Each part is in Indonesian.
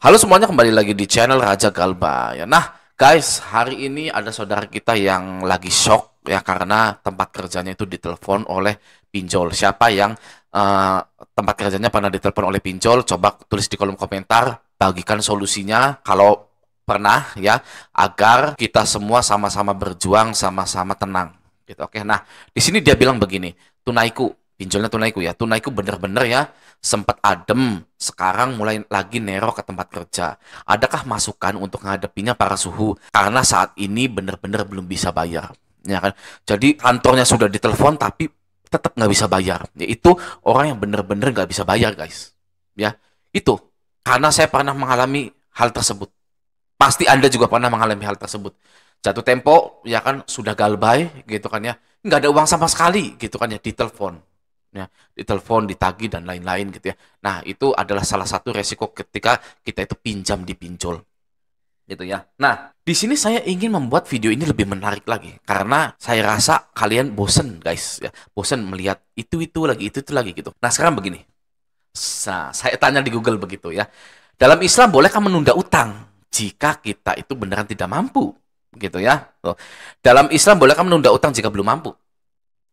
Halo semuanya, kembali lagi di channel Raja Galba ya. Nah, guys, hari ini ada saudara kita yang lagi shock ya karena tempat kerjanya itu ditelepon oleh pinjol. Siapa yang eh, tempat kerjanya pernah ditelepon oleh pinjol? Coba tulis di kolom komentar, bagikan solusinya kalau pernah ya, agar kita semua sama-sama berjuang, sama-sama tenang gitu. Oke. Nah, di sini dia bilang begini, tunaiku, pinjolnya tunaiku ya. Tunaiku bener-bener ya sempat adem, sekarang mulai lagi nero ke tempat kerja. Adakah masukan untuk menghadapinya para suhu? Karena saat ini benar-benar belum bisa bayar. Ya kan? Jadi kantornya sudah ditelepon tapi tetap nggak bisa bayar. Yaitu orang yang benar-benar nggak bisa bayar, guys. Ya, itu. Karena saya pernah mengalami hal tersebut. Pasti Anda juga pernah mengalami hal tersebut. Jatuh tempo, ya kan, sudah galbay, gitu kan ya. Nggak ada uang sama sekali, gitu kan ya, ditelepon ya, ditelepon, ditagih dan lain-lain gitu ya. Nah, itu adalah salah satu resiko ketika kita itu pinjam di pinjol gitu ya. Nah, di sini saya ingin membuat video ini lebih menarik lagi karena saya rasa kalian bosen, guys ya. Bosen melihat itu lagi, itu lagi gitu. Nah, sekarang begini. Nah, saya tanya di Google begitu ya. Dalam Islam bolehkah menunda utang jika kita itu beneran tidak mampu? Gitu ya. Tuh. Dalam Islam bolehkah menunda utang jika belum mampu?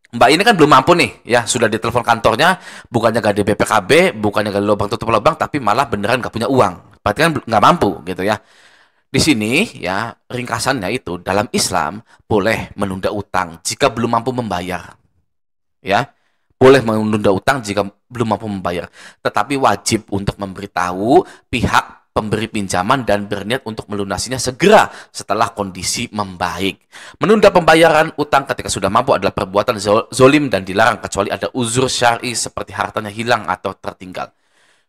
Mbak ini kan belum mampu nih, ya sudah ditelepon kantornya, bukannya gak ada BPKB, bukannya gak ada lubang tutup lubang, tapi malah beneran gak punya uang. Berarti kan nggak mampu gitu ya. Di sini ya ringkasannya itu dalam Islam boleh menunda utang jika belum mampu membayar, ya boleh menunda utang jika belum mampu membayar, tetapi wajib untuk memberitahu pihak pemberi pinjaman dan berniat untuk melunasinya segera setelah kondisi membaik. Menunda pembayaran utang ketika sudah mampu adalah perbuatan zolim dan dilarang kecuali ada uzur syar'i seperti hartanya hilang atau tertinggal.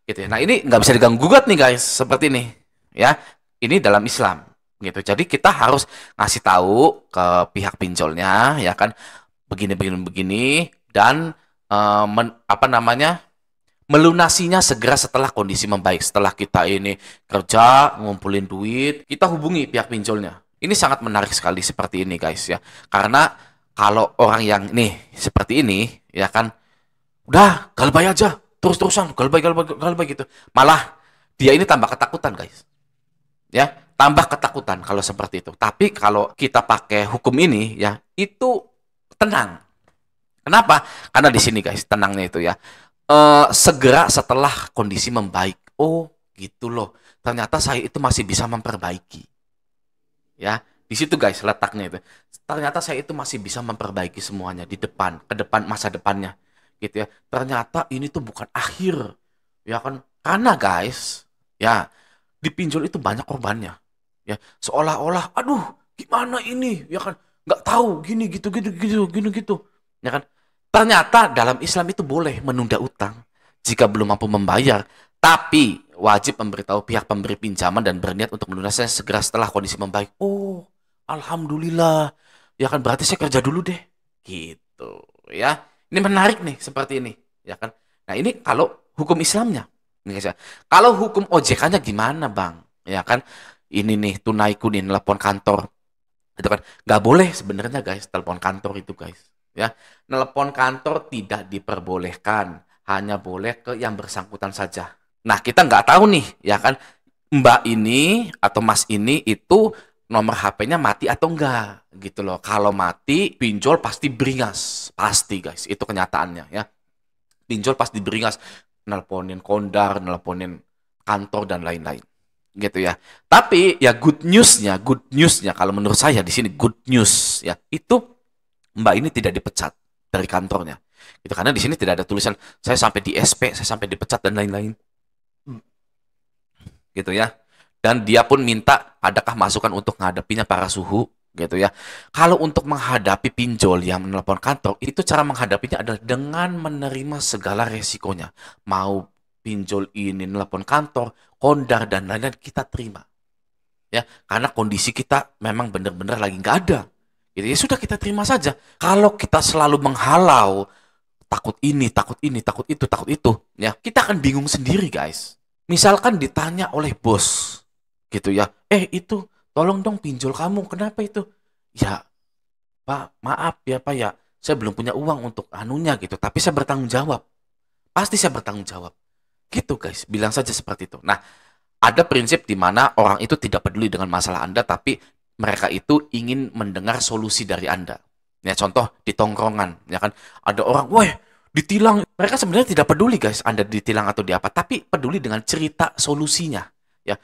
Gitu ya. Nah, ini nggak bisa diganggu gugat nih, guys, seperti ini. Ya, ini dalam Islam. Gitu. Jadi kita harus ngasih tahu ke pihak pinjolnya, ya kan, begini dan apa namanya, melunasinya segera setelah kondisi membaik. Setelah kita ini kerja, ngumpulin duit, kita hubungi pihak pinjolnya. Ini sangat menarik sekali seperti ini, guys ya. Karena kalau orang yang nih seperti ini, ya kan, udah galbay aja, terus-terusan galbay gitu. Malah dia ini tambah ketakutan, guys. Ya, tambah ketakutan kalau seperti itu. Tapi kalau kita pakai hukum ini ya, itu tenang. Kenapa? Karena di sini, guys, tenangnya itu ya. Segera setelah kondisi membaik. Oh, gitu loh. Ternyata saya itu masih bisa memperbaiki. Ya, di situ, guys, letaknya itu. Ternyata saya itu masih bisa memperbaiki semuanya di depan, ke depan, masa depannya. Gitu ya. Ternyata ini tuh bukan akhir. Ya kan? Karena, guys, ya, di pinjol itu banyak korbannya. Ya, seolah-olah aduh, gimana ini? Ya kan? Nggak tahu gini gitu. Ya kan? Ternyata dalam Islam itu boleh menunda utang jika belum mampu membayar, tapi wajib memberitahu pihak pemberi pinjaman dan berniat untuk melunasinya segera setelah kondisi membaik. Oh, alhamdulillah. Ya kan, berarti saya kerja dulu deh. Gitu, ya. Ini menarik nih seperti ini, ya kan? Nah, ini kalau hukum Islamnya. Nih, guys, ya. Kalau hukum OJK-nya gimana, Bang? Ya kan? Ini nih tunaiku nih nelpon kantor. Itu kan nggak boleh sebenarnya, guys, telepon kantor itu, guys. Ya, nelpon kantor tidak diperbolehkan, hanya boleh ke yang bersangkutan saja. Nah, kita nggak tahu nih, ya kan, Mbak ini atau Mas ini itu nomor HP-nya mati atau enggak, gitu loh. Kalau mati, pinjol pasti beringas, pasti, guys, itu kenyataannya ya. Pinjol pasti beringas, nelponin kondar, nelponin kantor dan lain-lain, gitu ya. Tapi ya good newsnya kalau menurut saya di sini good news ya, itu Mbak ini tidak dipecat dari kantornya. Itu karena di sini tidak ada tulisan saya sampai di SP, saya sampai dipecat dan lain-lain. Gitu ya. Dan dia pun minta adakah masukan untuk menghadapinya para suhu gitu ya. Kalau untuk menghadapi pinjol yang menelpon kantor, itu cara menghadapinya adalah dengan menerima segala resikonya. Mau pinjol ini nelpon kantor, kondar dan lain-lain kita terima. Ya, karena kondisi kita memang benar-benar lagi nggak ada. Gitu ya, sudah kita terima saja. Kalau kita selalu menghalau, takut itu, ya kita akan bingung sendiri, guys. Misalkan ditanya oleh bos, gitu ya, itu tolong dong pinjol kamu, kenapa itu? Ya, Pak, maaf ya Pak ya, saya belum punya uang untuk anunya gitu, tapi saya bertanggung jawab. Pasti saya bertanggung jawab. Gitu, guys, bilang saja seperti itu. Nah, Ada prinsip di mana orang itu tidak peduli dengan masalah Anda, tapi mereka itu ingin mendengar solusi dari Anda. Ya, contoh di tongkrongan, ya kan, ada orang, woi, ditilang. Mereka sebenarnya tidak peduli, guys, Anda ditilang atau di apa, tapi peduli dengan cerita solusinya. Ya,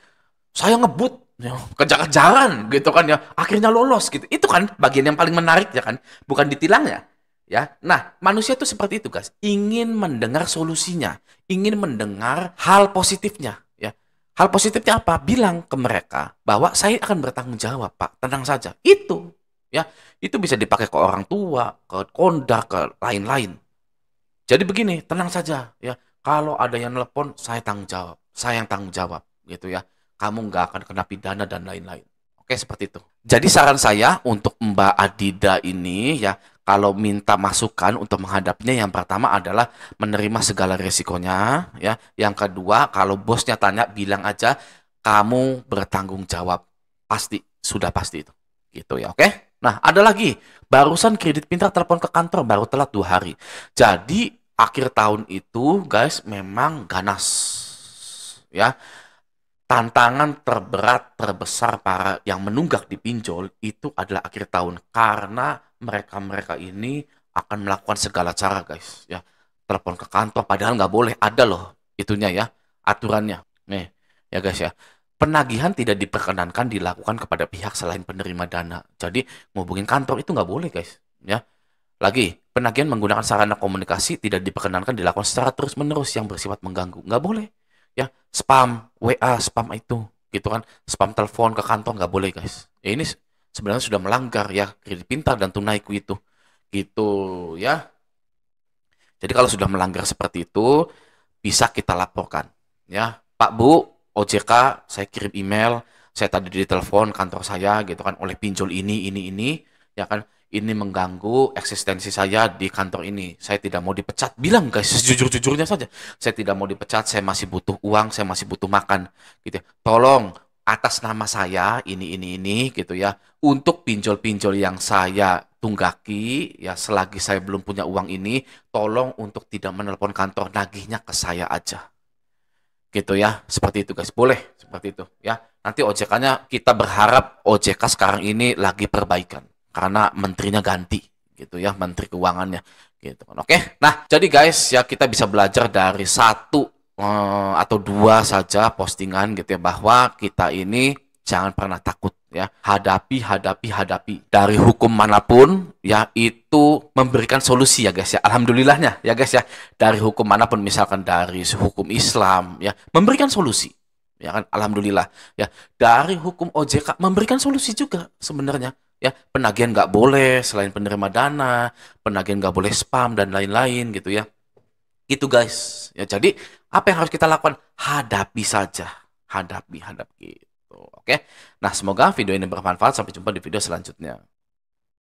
saya ngebut, ya, kejar-kejaran, gitu kan ya, akhirnya lolos, gitu. Itu kan bagian yang paling menarik, ya kan, bukan ditilangnya. Ya, nah, manusia itu seperti itu, guys, ingin mendengar solusinya, ingin mendengar hal positifnya. Ya, hal positifnya apa? Bilang ke mereka bahwa saya akan bertanggung jawab, Pak. Tenang saja. Itu, ya, itu bisa dipakai ke orang tua, ke kondak, ke lain-lain. Jadi begini, tenang saja, ya. Kalau ada yang nelpon, saya tanggung jawab. Saya yang tanggung jawab, gitu ya. Kamu nggak akan kena pidana dan lain-lain. Oke, seperti itu. Jadi saran saya untuk Mbak Adida ini, ya, kalau minta masukan untuk menghadapinya, yang pertama adalah menerima segala resikonya, ya. Yang kedua, kalau bosnya tanya, bilang aja kamu bertanggung jawab. Pasti, sudah pasti itu. Gitu ya, oke? Nah, ada lagi. Barusan kredit pintar telepon ke kantor, baru telat 2 hari. Jadi, akhir tahun itu, guys, memang ganas. Ya, tantangan terberat, terbesar para yang menunggak di pinjol itu adalah akhir tahun. Karena mereka-mereka ini akan melakukan segala cara, guys. Ya, telepon ke kantor, padahal nggak boleh. Ada loh itunya ya, aturannya. Nih, ya guys ya. Penagihan tidak diperkenankan dilakukan kepada pihak selain penerima dana. Jadi, ngubungin kantor itu nggak boleh, guys. Ya, lagi, penagihan menggunakan sarana komunikasi tidak diperkenankan dilakukan secara terus-menerus yang bersifat mengganggu. Nggak boleh. Ya, spam, WA, spam itu. Gitu kan. Spam telepon ke kantor nggak boleh, guys. Ya, ini sebenarnya sudah melanggar ya kredit pintar dan tunaiku itu. Gitu ya. Jadi kalau sudah melanggar seperti itu, bisa kita laporkan. Ya, Pak Bu, OJK, saya kirim email, saya tadi ditelepon kantor saya gitu kan oleh pinjol ini, ya kan, ini mengganggu eksistensi saya di kantor ini. Saya tidak mau dipecat. Bilang guys, sejujur-jujurnya saja. Saya tidak mau dipecat, saya masih butuh uang, saya masih butuh makan. Gitu ya. Tolong atas nama saya ini gitu ya. Untuk pinjol-pinjol yang saya tunggaki ya selagi saya belum punya uang ini, tolong untuk tidak menelpon kantor, nagihnya ke saya aja. Gitu ya, seperti itu guys, boleh seperti itu ya. Nanti OJK-nya kita berharap OJK sekarang ini lagi perbaikan karena menterinya ganti gitu ya, menteri keuangannya gitu kan. Oke, nah jadi guys ya kita bisa belajar dari satu atau dua saja postingan gitu ya bahwa kita ini jangan pernah takut ya, hadapi dari hukum manapun ya, itu memberikan solusi ya guys ya, alhamdulillahnya ya guys ya, dari hukum manapun, misalkan dari hukum Islam ya, memberikan solusi ya kan, alhamdulillah ya. Dari hukum OJK memberikan solusi juga sebenarnya ya, penagihan nggak boleh selain penerima dana, penagihan nggak boleh spam dan lain-lain gitu ya. Itu guys ya, jadi apa yang harus kita lakukan? Hadapi saja, hadapi gitu. Oke, nah semoga video ini bermanfaat. Sampai jumpa di video selanjutnya.